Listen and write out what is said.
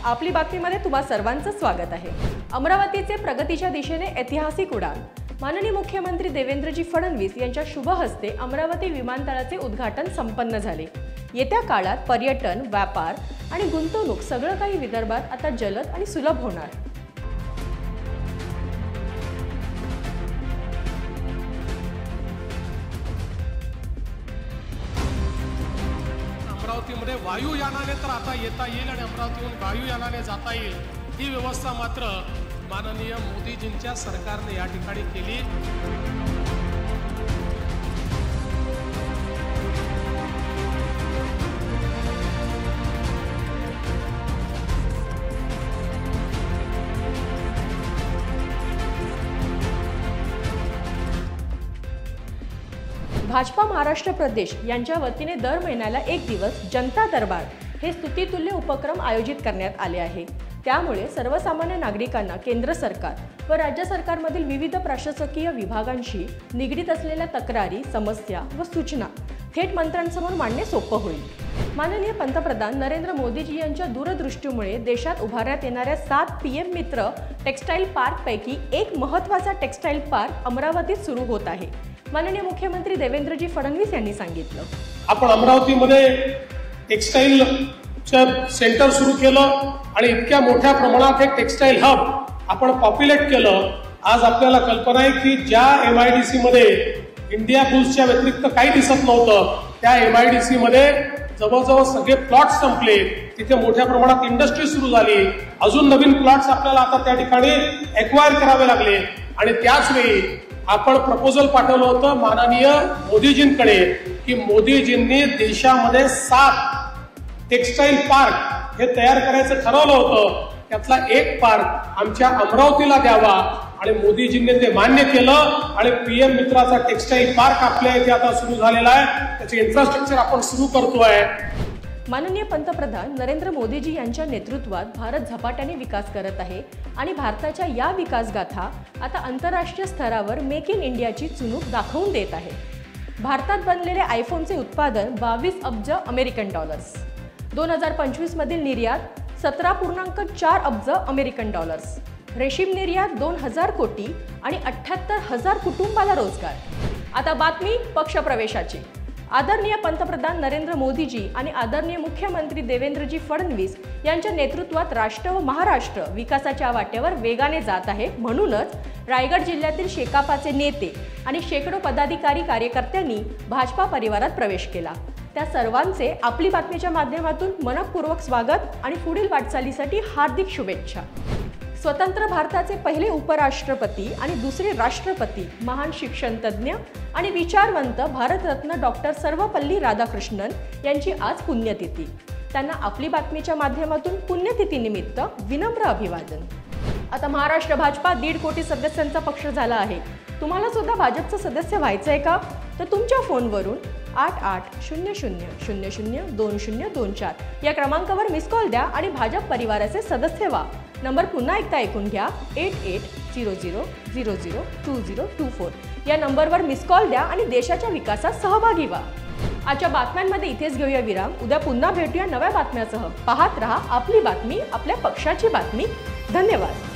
आपली बातमीमध्ये तुम्हा सर्वांचं स्वागत आहे। अमरावतीचे प्रगतीच्या दिशेने ऐतिहासिक उडान। माननीय मुख्यमंत्री देवेंद्रजी फडणवीस यांच्या शुभ हस्ते अमरावती विमानतळाचे उद्घाटन संपन्न झाले। येत्या काळात पर्यटन, व्यापार आणि गुंतवणूक सगळं काही विदर्भात आता जलद आणि सुलभ होणार। अमरावतीमध्ये वायुयानाने तर आता येता येईल आणि अमरावतीहून वायुयानाने जाता येईल, ही व्यवस्था मात्र माननीय मोदीजींच्या सरकारने या ठिकाणी केली। भाजपा महाराष्ट्र प्रदेश यांच्या वतीने दर महिन्याला एक दिवस जनता दरबार हे स्तुतितुल्य उपक्रम आयोजित करण्यात आले आहे। त्यामुळे सर्वसामान्य नागरिकांना केंद्र सरकार व राज्य सरकारमधील विविध प्रशासकीय विभागांशी निगडीत असलेल्या तक्रारी, समस्या व सूचना थेट मंत्र्यांसमोर मांडणे सोपे होईल। माननीय पंतप्रधान नरेंद्र मोदीजी यांच्या दूरदृष्टीमुळे देशात उभारण्यात येणाऱ्या 7 पीएम मित्र टेक्सटाईल पार्क पैकी एक महत्त्वाचा टेक्सटाईल पार्क अमरावतीत सुरू होत आहे। माननीय मुख्यमंत्री देवेंद्रजी फडणवीस यांनी सांगितलं, आपण अमरावतीमध्ये टेक्सटाईल सेंटर सुरू केलं आणि इतक्या मोठ्या प्रमाणात एक टेक्सटाईल हब आपण पॉप्युलेट केलं। आज आपल्याला कल्पना आहे की ज्या MIDC मध्ये इंडिया बुल्सच्या व्यतिरिक्त काही दिसत नव्हतं, त्या MIDC मध्ये जवळजवळ सगळे प्लॉट संपले, तिथे मोठ्या प्रमाणात इंडस्ट्री सुरू झाली, अजून नवीन प्लॉट्स आपल्याला आता त्या ठिकाणी एक्वायर करावे लागले। आणि त्याच वेळी आपण प्रपोजल पाठवलं होतं माननीय मोदीजींकडे की मोदीजींनी देशामध्ये 7 टेक्सटाईल पार्क हे तयार करायचं ठरवलं होतं। त्यातला एक पार्क आमच्या अमरावतीला द्यावा आणि मोदीजींनी ते मान्य केलं आणि पीएम मित्राचा टेक्सटाईल पार्क आपल्या इथे आता सुरू झालेला आहे, त्याचे इन्फ्रास्ट्रक्चर आपण सुरू करतोय। माननीय पंतप्रधान नरेंद्र मोदीजी यांच्या नेतृत्वात भारत झपाट्याने विकास करत आहे आणि भारताच्या या विकास गाथा आता आंतरराष्ट्रीय स्तरावर मेक इन इंडियाची चुणूक दाखवून देत आहे। भारतात बनलेले आयफोनचे उत्पादन 22 अब्ज अमेरिकन डॉलर्स, 2025 मधील निर्यात 17.4 अब्ज अमेरिकन डॉलर्स, रेशीम निर्यात 2000 कोटी आणि 78,000 कुटुंबाला रोजगार। आता बातमी पक्षप्रवेशाची। आदरणीय पंतप्रधान नरेंद्र मोदीजी आणि आदरणीय मुख्यमंत्री देवेंद्रजी फडणवीस यांच्या नेतृत्वात राष्ट्र व महाराष्ट्र विकासाच्या वाटेवर वेगाने जात आहे। म्हणूनच रायगड जिल्ह्यातील शेकापाचे नेते आणि शेकडो पदाधिकारी कार्यकर्त्यांनी भाजपा परिवारात प्रवेश केला। त्या सर्वांचे आपली बातमीच्या माध्यमातून मनपूर्वक स्वागत आणि पुढील वाटचालीसाठी हार्दिक शुभेच्छा। स्वतंत्र भारताचे पहिले उपराष्ट्रपती आणि दुसरे राष्ट्रपती, महान शिक्षण तज्ञ आणि विचारवंत भारतरत्न डॉक्टर सर्वपल्ली राधाकृष्णन यांची आज पुण्यतिथी। त्यांना आपली बातमीच्या माध्यमातून पुण्यतिथीनिमित्त विनम्र अभिवादन। आता महाराष्ट्र भाजपा 1.5 कोटी सदस्यांचा पक्ष झाला आहे। तुम्हाला सुद्धा भाजपचं सदस्य व्हायचं आहे का? तर तुमच्या फोनवरून 8800002024 या क्रमांकावर मिस कॉल द्या आणि भाजप परिवाराचे सदस्य व्हा। नंबर पुन्हा एकदा ऐकून घ्या, 8800002024 या नंबरवर मिस कॉल द्या आणि देशाच्या विकासात सहभागी व्हा। आजच्या बातम्यांमध्ये इथेच घेऊया विराम। उद्या पुन्हा भेटूया नव्या बातम्यासह। पाहत रहा आपली बातमी, आपल्या पक्षाची बातमी। धन्यवाद।